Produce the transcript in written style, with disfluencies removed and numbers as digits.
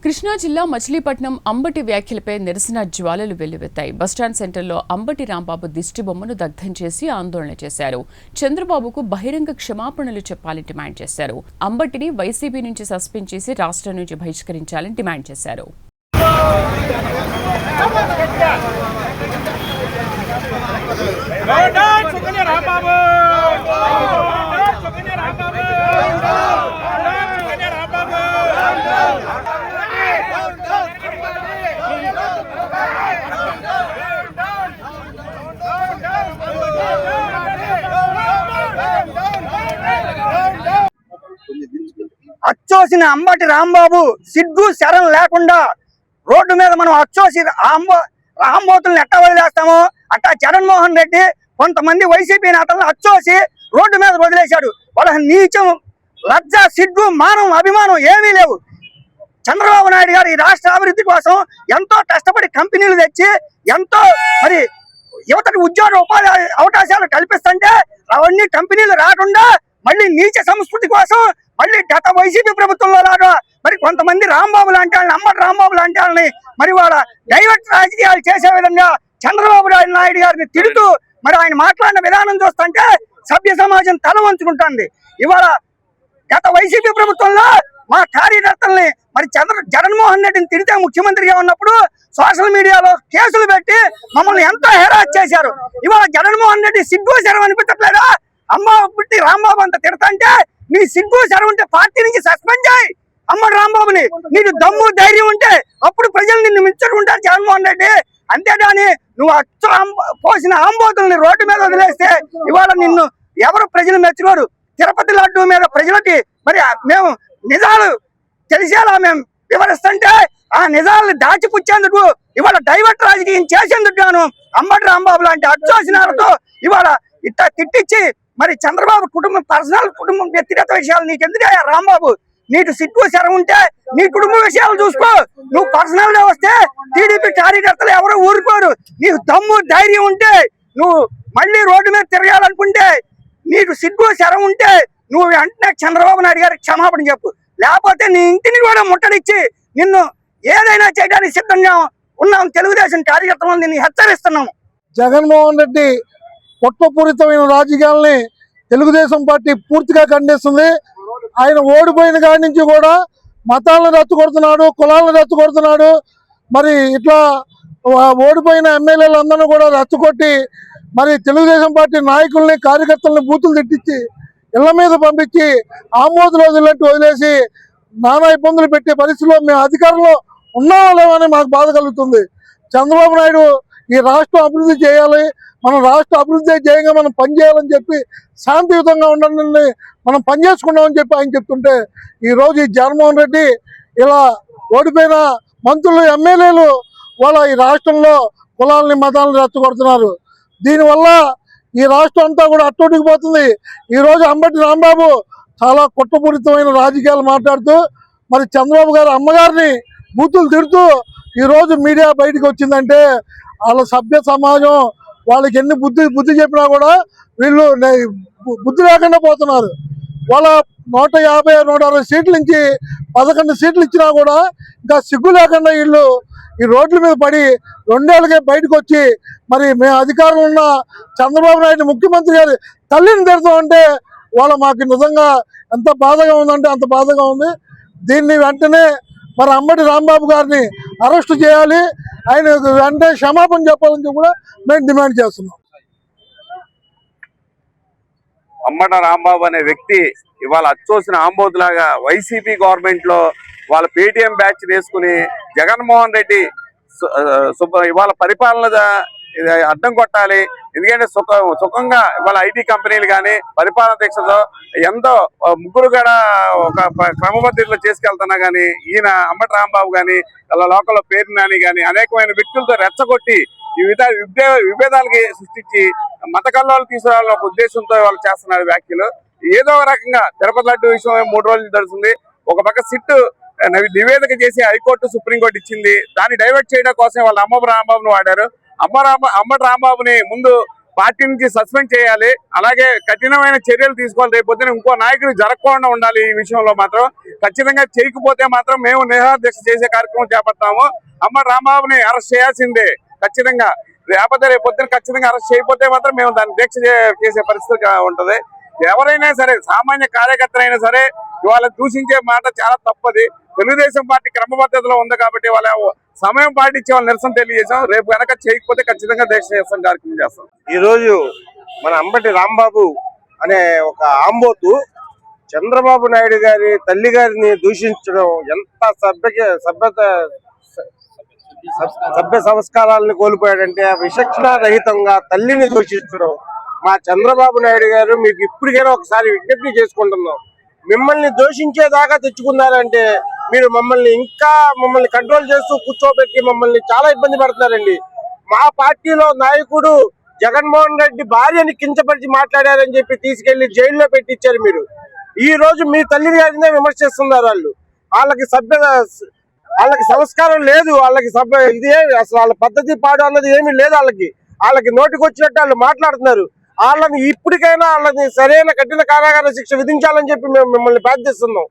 కృష్ణా జిల్లా మచిలీపట్నం అంబటి వ్యాఖ్యలపై నిరసన జ్వాలలు వెల్లువెత్తాయి. బస్టాండ్ సెంటర్లో అంబటి రాంబాబు దిష్టిబొమ్మను దగ్ధం చేసి ఆందోళన చేశారు. చంద్రబాబుకు బహిరంగ క్షమాపణలు చెప్పాలని డిమాండ్ చేశారు. అంబటిని వైసీపీ నుంచి సస్పెండ్ చేసి రాష్ట్రం నుంచి బహిష్కరించాలని డిమాండ్ చేశారు. అచ్చోసిన అంబటి రాంబాబు సిగ్గు శరం లేకుండా రోడ్డు మీద మనం అచ్చోసి రాంబోతులను ఎట్టా వదిలేస్తామో అట్టా జగన్మోహన్ రెడ్డి కొంతమంది వైసీపీ నేతలను అచ్చోసి రోడ్డు మీద వదిలేశాడు. వాళ్ళ నీచం, లజ్జ, సిగ్గు, మానం, అభిమానం ఏమీ లేవు. చంద్రబాబు నాయుడు గారు ఈ రాష్ట్ర అభివృద్ధి కోసం ఎంతో కష్టపడి కంపెనీలు తెచ్చి ఎంతో మరి యువతకు ఉద్యోగ ఉపాధి అవకాశాలు కల్పిస్తుంటే అవన్నీ కంపెనీలు రాకుండా మళ్ళీ నీచ సంస్కృతి కోసం మళ్ళీ గత వైసీపీ ప్రభుత్వంలో లాగా మరి కొంతమంది రాంబాబు లాంటి వాళ్ళని, అంబటి రాంబాబు లాంటి వాళ్ళని మరి వాళ్ళ డైవర్ట్ రాజకీయాలు చేసే విధంగా చంద్రబాబు నాయుడు గారిని తిడుతూ మరి ఆయన మాట్లాడిన విధానం చూస్తుంటే సభ్య సమాజం తల వంచుకుంటుంది. ఇవాళ గత వైసీపీ ప్రభుత్వంలో మా కార్యకర్తల్ని మరి జగన్మోహన్ రెడ్డిని తిడితే ముఖ్యమంత్రిగా ఉన్నప్పుడు సోషల్ మీడియాలో కేసులు పెట్టి మమ్మల్ని ఎంతో హెరాస్ చేశారు. ఇవాళ జగన్మోహన్ రెడ్డి సిగ్గు శరం అనిపించట్లేదా? అంబటి రాంబాబు అంత తిడతంటే నీ సిగ్గు శరం ఉంటే పార్టీ నుంచి సస్పెండ్ చేయి అంబటి రాంబాబుని. నీకు దమ్ము ధైర్యం ఉంటే అప్పుడు ప్రజలు నిన్ను మెచ్చుకుంటారు జగన్మోహన్ రెడ్డి. అంతేగాని నువ్వు పోసిన ఆంబోతుల్ని రోడ్డు మీద వదిలేస్తే ఇవాళ నిన్ను ఎవరు ప్రజలు మెచ్చుకోరు. తిరుపతి లడ్డు మీద ప్రజలకి మరి మేము నిజాలు తెలిసేలా మేము వివరిస్తుంటే ఆ నిజాలను దాచిపుచ్చేందుకు ఇవాళ డైవర్ట్ రాజకీయం చేసేందుకు గాను అంబటి రాంబాబు లాంటి అచ్చోసినాలతో ఇవాళ ఇట్లా తిట్టించి మరి చంద్రబాబు కుటుంబం పర్సనల్ కుటుంబం వ్యక్తిగత విషయాలు నీకెందుకయ్యా రాంబాబు? నీకు సిగ్గు శరం ఉంటే నీ కుటుంబ విషయాలు చూసుకో. నువ్వు పర్సనల్ గా వస్తే టీడీపీ కార్యకర్తలు ఎవరు ఊరుకోరు. నీకు దమ్ము ధైర్యం ఉంటే నువ్వు మళ్ళీ రోడ్డు మీద తిరగాలనుకుంటే నీకు సిగ్గు శరం ఉంటే నువ్వు వెంటనే చంద్రబాబు నాయుడు గారికి క్షమాపణ చెప్పు. లేకపోతే నీ ఇంటిని కూడా ముట్టడిచ్చి నిన్ను ఏదైనా చేయడానికి సిద్ధంగా ఉన్నాం. తెలుగుదేశం కార్యకర్తలను నిన్ను హెచ్చరిస్తున్నాము. జగన్మోహన్ రెడ్డి కుట్రపూరితమైన రాజకీయాలని తెలుగుదేశం పార్టీ పూర్తిగా ఖండిస్తుంది. ఆయన ఓడిపోయిన కాడి నుంచి కూడా మతాలను రెచ్చగొడుతున్నాడు, కులాలను రెచ్చగొడుతున్నాడు. మరి ఇట్లా ఓడిపోయిన ఎమ్మెల్యేలందరినీ కూడా రెచ్చగొట్టి మరి తెలుగుదేశం పార్టీ నాయకుల్ని, కార్యకర్తలని బూతులు తిట్టించి ఇళ్ల మీద పంపించి ఆమోద రోజులంటూ వదిలేసి నానా ఇబ్బందులు పెట్టే పరిస్థితిలో మేము అధికారంలో ఉన్నామో లేవని మాకు బాధ కలుగుతుంది. చంద్రబాబు నాయుడు ఈ రాష్ట్రం అభివృద్ధి చేయాలి, మనం రాష్ట్ర అభివృద్ధి చేయంగా మనం పనిచేయాలని చెప్పి శాంతియుతంగా ఉండాలని మనం పనిచేసుకున్నామని చెప్పి ఆయన చెప్తుంటే ఈరోజు ఈ జగన్మోహన్ రెడ్డి ఇలా ఓడిపోయిన మంత్రులు, ఎమ్మెల్యేలు వాళ్ళ ఈ రాష్ట్రంలో కులాలని, మతాలను రెచ్చగొడుతున్నారు. దీనివల్ల ఈ రాష్ట్రం అంతా కూడా అట్టొట్టుకుపోతుంది. ఈరోజు అంబటి రాంబాబు చాలా కుట్రపూరితమైన రాజకీయాలు మాట్లాడుతూ మరి చంద్రబాబు గారు అమ్మగారిని బూతులు తిడుతూ ఈరోజు మీడియా బయటకు వచ్చిందంటే వాళ్ళ సభ్య సమాజం వాళ్ళకి ఎన్ని బుద్ధి చెప్పినా కూడా వీళ్ళు బుద్ధి లేకుండా పోతున్నారు. వాళ్ళ 150, 160 సీట్ల నుంచి 11 సీట్లు ఇచ్చినా కూడా ఇంకా సిగ్గు లేకుండా వీళ్ళు ఈ రోడ్ల మీద పడి 2 ఏళ్ళకే బయటకు వచ్చి మరి మేము అధికారంలో ఉన్న చంద్రబాబు నాయుడు ముఖ్యమంత్రి గారి తల్లిని తిడతామంటే వాళ్ళ మాకు నిజంగా ఎంత బాధగా ఉందంటే అంత బాధగా ఉంది. దీన్ని వెంటనే మరి అంబటి రాంబాబు గారిని అరెస్టు చేయాలి, ఆయన వెంటనే క్షమాపణ చెప్పాలని కూడా మేము డిమాండ్ చేస్తున్నాం. అంబటి రాంబాబు అనే వ్యక్తి ఇవాళ అచ్చోసిన ఆంబోతులాగా వైసీపీ గవర్నమెంట్ లో వాళ్ళ పేటీఎం బ్యాచ్ వేసుకుని జగన్మోహన్ రెడ్డి ఇవాళ పరిపాలన అడ్డం కొట్టాలి. ఎందుకంటే సుఖంగా ఇవాళ ఐటీ కంపెనీలు కానీ పరిపాలన దీక్షతో ఎంతో ముగ్గురు కూడా ఒక క్రమబద్ధతిలో చేసుకెళ్తున్నా కానీ ఈయన అంబటి రాంబాబు కానీ అలా లోకల్లో పేరు నాని కానీ అనేకమైన వ్యక్తులతో రెచ్చగొట్టి ఈ విభేదాలకి సృష్టించి మత కల్లోలు తీసుకురావాలన్న ఒక ఉద్దేశంతో వాళ్ళు చేస్తున్నారు వ్యాఖ్యలు. ఏదో ఒక రకంగా తిరుపతి లడ్డు విషయం 3 రోజులు జరుగుతుంది. ఒక పక్క సిట్ నివేదిక చేసి హైకోర్టు, సుప్రీంకోర్టు ఇచ్చింది. దాన్ని డైవర్ట్ చేయడం కోసం వాళ్ళు అంబటి రాంబాబును వాడారు. అంబటి రాంబాబుని ముందు పార్టీ నుంచి సస్పెండ్ చేయాలి. అలాగే కఠినమైన చర్యలు తీసుకోవాలి. రేపొద్దున ఇంకో నాయకుడు జరగకుండా ఉండాలి. ఈ విషయంలో మాత్రం ఖచ్చితంగా చేయకపోతే మాత్రం మేము నిరాదీక్ష చేసే కార్యక్రమం చేపడతాము. అంబటి రాంబాబుని అరెస్ట్ చేయాల్సిందే ఖచ్చితంగా. లేకపోతే రేపొద్దున ఖచ్చితంగా అరెస్ట్ చేయకపోతే మాత్రం మేము దాన్ని దీక్ష చేసే పరిస్థితి ఉంటది. ఎవరైనా సరే, సామాన్య కార్యకర్త అయినా సరే ఇవాళ దూషించే మాట చాలా తప్పది. తెలుగుదేశం పార్టీ క్రమపద్ధతిలో ఉంది కాబట్టి వాళ్ళ సమయం పాటించే వాళ్ళు నిరసన తెలియజేసాం. రేపు కనుక చేయకపోతే ఖచ్చితంగా దీక్ష చేస్తాం, కార్యక్రమం చేస్తాం. ఈ రోజు మన అంబటి రాంబాబు అనే ఒక ఆంబోతు చంద్రబాబు నాయుడు గారి తల్లి గారిని దూషించడం ఎంత సభ్య సంస్కారాలను కోల్పోయాడంటే, విచక్షణ రహితంగా తల్లిని దూషించడం. మా చంద్రబాబు నాయుడు గారు మీకు ఇప్పటికైనా ఒకసారి విజ్ఞప్తి చేసుకుంటున్నాం. మిమ్మల్ని దూషించేదాకా తెచ్చుకున్నారంటే మీరు మమ్మల్ని కంట్రోల్ చేస్తూ కూర్చోబెట్టి మమ్మల్ని చాలా ఇబ్బంది పడుతున్నారండి. మా పార్టీలో నాయకుడు జగన్మోహన్ రెడ్డి భార్యని కించపరిచి మాట్లాడారని చెప్పి తీసుకెళ్లి జైల్లో పెట్టించారు. మీరు ఈ రోజు మీ తల్లి గారినే విమర్శిస్తున్నారు. వాళ్ళకి సంస్కారం లేదు. వాళ్ళకి ఇదే అసలు వాళ్ళ పద్ధతి పాడు అన్నది ఏమీ లేదు. వాళ్ళకి నోటికి వచ్చినట్టు వాళ్ళు మాట్లాడుతున్నారు. వాళ్ళని ఇప్పటికైనా వాళ్ళని సరైన కఠిన కారాగార శిక్ష విధించాలని చెప్పి మేము మిమ్మల్ని ప్రార్థిస్తున్నాం.